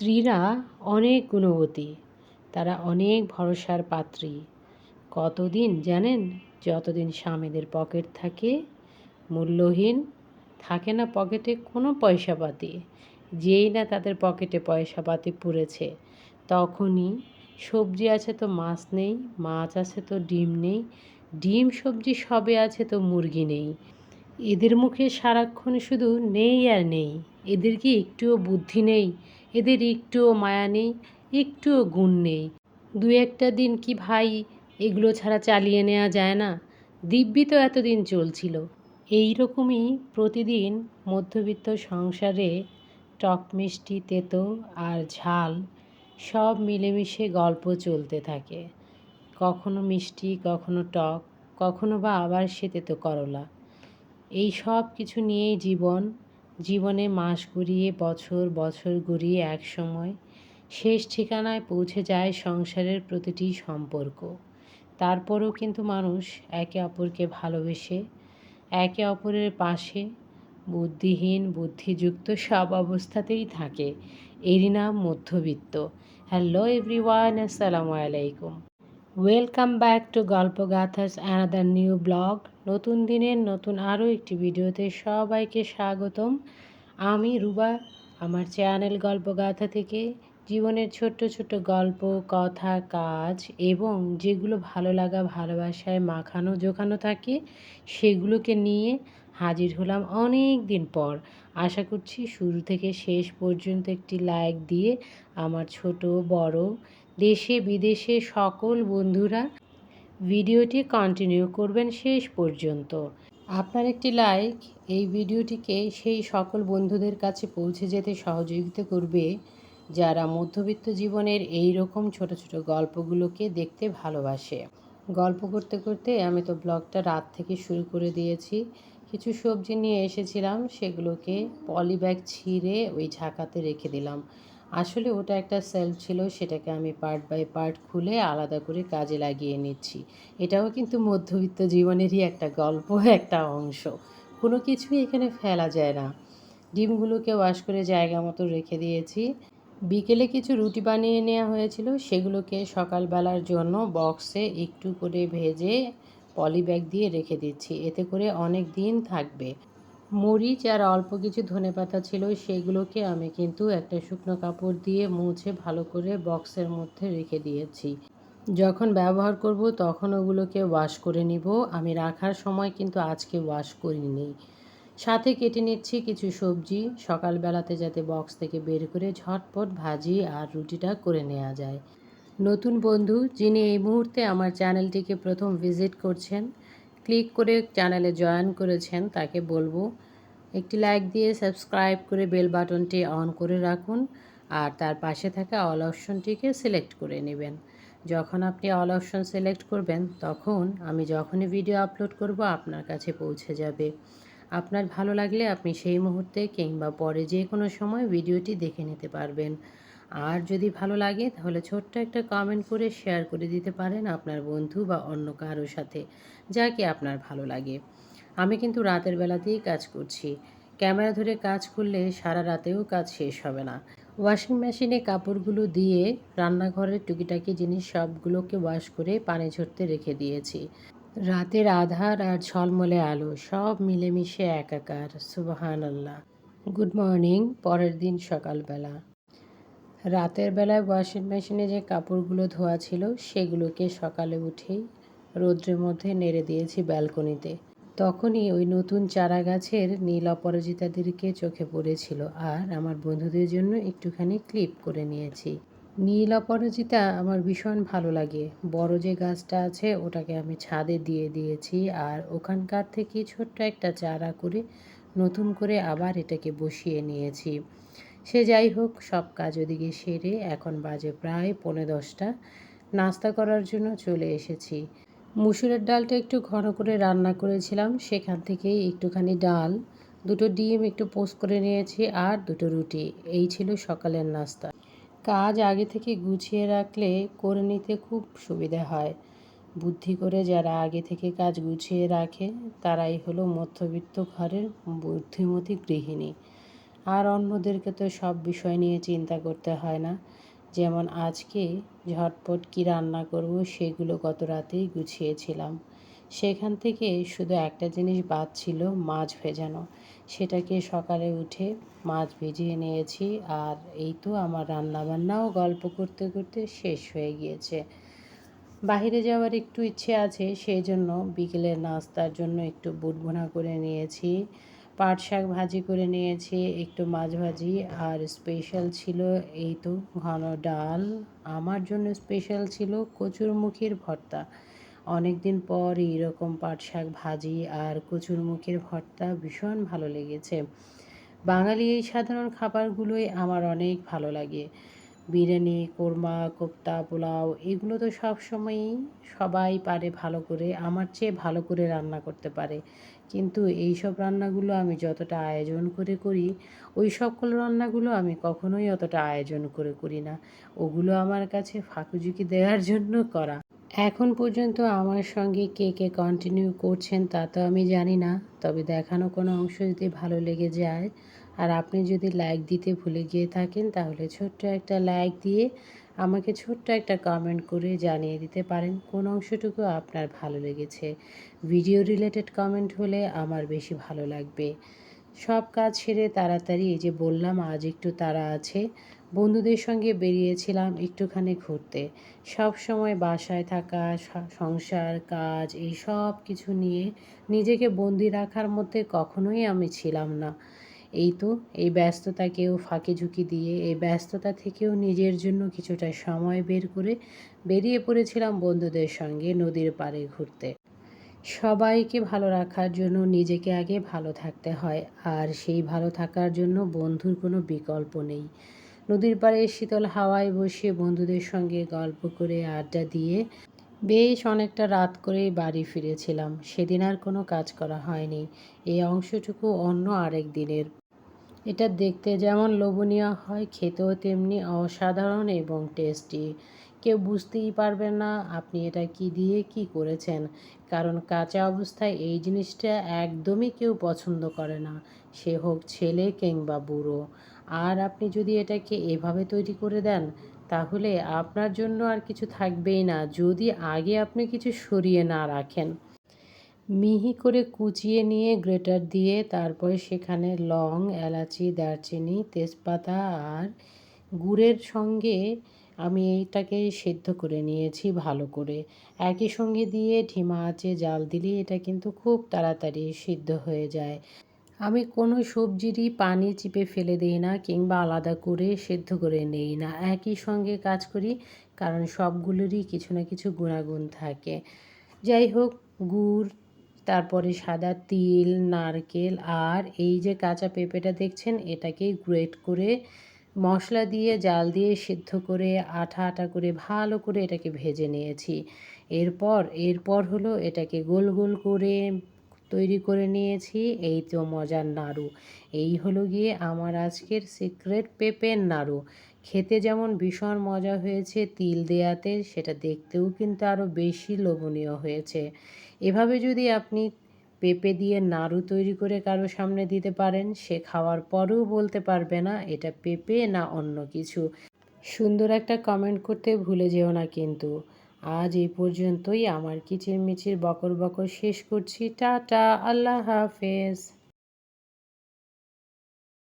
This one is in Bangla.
স্ত্রীরা অনেক গুণবতী, তারা অনেক ভরসার পাত্রী। কতদিন জানেন? যতদিন স্বামীদের পকেট থাকে মূল্যহীন, থাকে না পকেটে কোনো পয়সাপাতি। যেই না তাদের পকেটে পয়সাপাতি পুড়েছে তখনই সবজি আছে তো মাছ নেই, মাছ আছে তো ডিম নেই, ডিম সবজি সবে আছে তো মুরগি নেই। এদের মুখে সারাক্ষণ শুধু নেই আর নেই। এদের কি একটুও বুদ্ধি নেই? এদের একটুও মায়া নেই, একটুও গুণ নেই? দু একটা দিন কি ভাই এগুলো ছাড়া চালিয়ে নেওয়া যায় না? দিব্যি তো এতদিন চলছিল। এই রকমই প্রতিদিন মধ্যবিত্ত সংসারে টক মিষ্টি তেতো আর ঝাল সব মিলেমিশে গল্প চলতে থাকে। কখনো মিষ্টি, কখনো টক, কখনো বা আবার সে তেতো করলা। এই সব কিছু নিয়েই জীবনে মাস গড়িয়ে বছর বছর গড়িয়ে একসময় শেষ ঠিকানায় পৌঁছে যায় সংসারের প্রতিটি সম্পর্ক। তারপরেও কিন্তু মানুষ একে অপরকে ভালোবেসে একে অপরের পাশে বুদ্ধিহীন বুদ্ধিযুক্ত সব অবস্থাতেই থাকে। এরই নাম মধ্যবিত্ত। হ্যালো এভরিওয়ান, আসসালামু আলাইকুম। ওয়েলকাম ব্যাক টু গল্পগাথাস অ্যানাদার নিউ ব্লগ। নতুন দিনের নতুন আরও একটি ভিডিওতে সবাইকে স্বাগতম। আমি রুবা, আমার চ্যানেল গল্পগাথা থেকে জীবনের ছোট্ট ছোট্ট গল্প, কথা, কাজ এবং যেগুলো ভালো লাগা ভালোবাসায় মাখানো জোখানো থাকে সেগুলোকে নিয়ে হাজির হলাম অনেক দিন পর। আশা করছি শুরু থেকে শেষ পর্যন্ত একটি লাইক দিয়ে আমার ছোট বড় দেশে বিদেশে সকল বন্ধুরা ভিডিওটি কন্টিনিউ করবেন শেষ পর্যন্ত। আপনার একটি লাইক এই ভিডিওটিকে সেই সকল বন্ধুদের কাছে পৌঁছে যেতে সহযোগিতা করবে যারা মধ্যবিত্ত জীবনের এই রকম ছোট ছোট গল্পগুলোকে দেখতে ভালোবাসে। গল্প করতে করতে আমি তো ব্লগটা রাত থেকে শুরু করে দিয়েছি। কিছু সবজি নিয়ে এসেছিলাম, সেগুলোকে পলি ব্যাগ ছিঁড়ে ওই ঝাঁকাতে রেখে দিলাম। আসলে ওটা একটা সেলফ ছিল, সেটাকে আমি পার্ট বাই পার্ট খুলে আলাদা করে কাজে লাগিয়ে নিচ্ছি। এটাও কিন্তু মধ্যবিত্ত জীবনেরই একটা গল্প, একটা অংশ। কোনো কিছুই এখানে ফেলা যায় না। ডিমগুলোকে ওয়াশ করে জায়গা মতো রেখে দিয়েছি। বিকেলে কিছু রুটি বানিয়ে নেওয়া হয়েছিল, সেগুলোকে সকালবেলার জন্য বক্সে একটু করে ভেজে পলি ব্যাগ দিয়ে রেখে দিচ্ছি, এতে করে অনেক দিন থাকবে। মরিচ আর অল্প কিছু ধনেপাতা ছিল, সেগুলোকে আমি কিন্তু একটা শুকনো কাপড় দিয়ে মুছে ভালো করে বক্সের মধ্যে রেখে দিয়েছি। যখন ব্যবহার করব তখন ওগুলোকে ওয়াশ করে নিব। আমি রাখার সময় কিন্তু আজকে ওয়াশ করিনি। সাথে কেটে নিচ্ছি কিছু সবজি, সকালবেলাতে যাতে বক্স থেকে বের করে ঝটপট ভাজি আর রুটিটা করে নেওয়া যায়। নতুন বন্ধু যিনি এই মুহূর্তে আমার চ্যানেলটিকে প্রথম ভিজিট করছেন, ক্লিক করে চ্যানেলে জয়েন করেছেন, তাকে বলবো একটি লাইক দিয়ে সাবস্ক্রাইব করে বেল বাটনটি অন করে রাখুন আর তার পাশে থাকা অল অপশনটিকে সিলেক্ট করে নেবেন। যখন আপনি অল অপশন সিলেক্ট করবেন তখন আমি যখনই ভিডিও আপলোড করব আপনার কাছে পৌঁছে যাবে। আপনার ভালো লাগলে আপনি সেই মুহূর্তে কিংবা পরে যে কোনো সময় ভিডিওটি দেখে নিতে পারবেন। আর যদি ভালো লাগে তাহলে ছোট্ট একটা কমেন্ট করে শেয়ার করে দিতে পারেন আপনার বন্ধু বা অন্য কারোর সাথে, যাকে আপনার ভালো লাগে। আমি কিন্তু রাতের বেলাতেই কাজ করছি। ক্যামেরা ধরে কাজ করলে সারা রাতেও কাজ শেষ হবে না। ওয়াশিং মেশিনে কাপড়গুলো দিয়ে রান্নাঘরের টুকিটাকি জিনিস সবগুলোকে ওয়াশ করে পানি ঝরতে রেখে দিয়েছি। রাতের আধার আর ঝলমলে আলো সব মিলেমিশে একাকার। সুবহানাল্লাহ। Good morning. পরের দিন সকালবেলা। রাতের বেলায় ওয়াশিং মেশিনে যে কাপড়গুলো ধোয়া ছিল সেগুলোকে সকালে উঠেই রৌদ্রের মধ্যে নেড়ে দিয়েছি ব্যালকনিতে। তখনই ওই নতুন চারা গাছের নীল অপরাজিতাদেরকে চোখে পড়েছিল আর আমার বন্ধুদের জন্য একটুখানি ক্লিপ করে নিয়েছি। নীল অপরাজিতা আমার ভীষণ ভালো লাগে। বড় যে গাছটা আছে ওটাকে আমি ছাদে দিয়ে দিয়েছি আর ওখানকার থেকে ছোট্ট একটা চারা করে নতুন করে আবার এটাকে বসিয়ে নিয়েছি। সে যাই হোক, সব কাজ ওদিকে সেরে এখন বাজে প্রায় 9:45। নাস্তা করার জন্য চলে এসেছি। মুসুরের ডালটা একটু ঘন করে রান্না করেছিলাম, সেখান থেকেই একটুখানি ডাল, দুটো ডিম একটু পোস্ট করে নিয়েছি আর দুটো রুটি। এই ছিল সকালের নাস্তা। কাজ আগে থেকে গুছিয়ে রাখলে করে নিতে খুব সুবিধা হয়। বুদ্ধি করে যারা আগে থেকে কাজ গুছিয়ে রাখে তারাই হলো মধ্যবিত্ত ঘরের বুদ্ধিমতী গৃহিণী। আর অন্যদেরকে তো সব বিষয় নিয়ে চিন্তা করতে হয় না। যেমন আজকে ঝটপট কী রান্না করব সেগুলো গত রাতেই গুছিয়েছিলাম। সেখান থেকে শুধু একটা জিনিস বাদ ছিল, মাছ ভেজানো। সেটাকে সকালে উঠে মাছ ভিজিয়ে নিয়েছি। আর এই তো আমার রান্নাবান্নাও গল্প করতে করতে শেষ হয়ে গিয়েছে। বাইরে যাওয়ার একটু ইচ্ছে আছে, সেই জন্য বিকেলের নাস্তার জন্য একটু বুট ভুনা করে নিয়েছি, পাট শাক ভাজি করে নিয়েছি, একটু মাছ ভাজি, আর স্পেশাল ছিল এই তো ঘন ডাল। আমার জন্য স্পেশাল ছিল কচুরমুখির ভর্তা। অনেক দিন পর এইরকম পাট শাক ভাজি আর কচুরমুখির ভর্তা ভীষণ ভালো লেগেছে। বাঙালি এই সাধারণ খাবারগুলোই আমার অনেক ভালো লাগে। বিরিয়ানি, কোরমা, কোপ্তা, পোলাও এগুলো তো সবসময়ই সবাই পারে ভালো করে, আমার চেয়ে ভালো করে রান্না করতে পারে। কিন্তু এইসব রান্নাগুলো আমি যতটা আয়োজন করে করি, ওই সকল রান্নাগুলো আমি কখনোই অতটা আয়োজন করে করি না। ওগুলো আমার কাছে ফাঁকুঝুঁকি দেওয়ার জন্য করা। এখন পর্যন্ত আমার সঙ্গে কে কে কন্টিনিউ করছেন তা তো আমি জানি না, তবে দেখানো কোনো অংশ যদি ভালো লেগে যায় আর আপনি যদি লাইক দিতে ভুলে গিয়ে থাকেন, তাহলে ছোট্ট একটা লাইক দিয়ে আমাকে ছোট্ট একটা কমেন্ট করে জানিয়ে দিতে পারেন কোন অংশটুকু আপনার ভালো লেগেছে। ভিডিও রিলেটেড কমেন্ট হলে আমার বেশি ভালো লাগবে। সব কাজ সেরে তাড়াতাড়ি, এই যে বললাম আজ একটু তাড়া আছে, বন্ধুদের সঙ্গে বেরিয়েছিলাম একটুখানি ঘুরতে। সব সময় বাসায় থাকা, সংসার, কাজ এই সব কিছু নিয়ে নিজেকে বন্দি রাখার মধ্যে কখনোই আমি ছিলাম না। এই তো এই ব্যস্ততাকেও ফাঁকি ঝুঁকি দিয়ে, এই ব্যস্ততা থেকেও নিজের জন্য কিছুটা সময় বের করে বেরিয়ে পড়েছিলাম বন্ধুদের সঙ্গে নদীর পাড়ে ঘুরতে। সবাইকে ভালো রাখার জন্য নিজেকে আগে ভালো থাকতে হয়, আর সেই ভালো থাকার জন্য বন্ধুর কোনো বিকল্প নেই। নদীর পাড়ে শীতল হাওয়ায় বসে বন্ধুদের সঙ্গে গল্প করে আড্ডা দিয়ে বেশ অনেকটা রাত করেই বাড়ি ফিরেছিলাম। সেদিন আর কোনো কাজ করা হয়নি। এই অংশটুকু অন্য আরেক দিনের। এটা দেখতে যেমন লোভনীয় হয়, খেতেও তেমনি অসাধারণ এবং টেস্টি। কেউ বুঝতেই পারবেন না আপনি এটা কি দিয়ে কি করেছেন, কারণ কাঁচা অবস্থায় এই জিনিসটা একদমই কেউ পছন্দ করে না, সে হোক ছেলে কিংবা বুড়ো। আর আপনি যদি এটাকে এভাবে তৈরি করে দেন, তাহলে আপনার জন্য আর কিছু থাকবেই না যদি আগে আপনি কিছু সরিয়ে না রাখেন। মিহি করে কুচিয়ে নিয়ে গ্রেটার দিয়ে তারপরে সেখানে লং, এলাচি, দারচিনি, তেজপাতা আর গুড়ের সঙ্গে আমি এইটাকে সেদ্ধ করে নিয়েছি ভালো করে। একই সঙ্গে দিয়ে ধিমা আঁচে জাল দিলে এটা কিন্তু খুব তাড়াতাড়ি সিদ্ধ হয়ে যায়। আমি কোনো সবজিরই পানি চিপে ফেলে দিই না কিংবা আলাদা করে সেদ্ধ করে নেই না, একই সঙ্গে কাজ করি, কারণ সবগুলোরই কিছু না কিছু গুণাগুণ থাকে। যাই হোক, গুড়, তারপরে সাদা তিল, নারকেল আর এই যে কাঁচা পেঁপেটা দেখছেন, এটাকে গ্রেট করে মশলা দিয়ে জাল দিয়ে সিদ্ধ করে আঠা আঠা করে ভালো করে এটাকে ভেজে নিয়েছি। এরপর হলো এটাকে গোল গোল করে তৈরি করে নিয়েছি এই তো মজার নাড়ু। এই হলো গিয়ে আমার আজকের সিক্রেট পেঁপের নাড়ু। খেতে যেমন ভীষণ মজা হয়েছে তিল দেয়াতে, সেটা দেখতেও কিন্তু আরও বেশি লোভনীয় হয়েছে। এভাবে যদি আপনি পেঁপে দিয়ে নাড়ু তৈরি করে কারো সামনে দিতে পারেন, সে খাওয়ার পরেও বলতে পারবে না এটা পেঁপে না অন্য কিছু। সুন্দর একটা কমেন্ট করতে ভুলে যেও না কিন্তু। আজ এই পর্যন্তই, আমার কিচিরমিচির বকর বকর শেষ করছি। টাটা, আল্লাহ হাফেজ।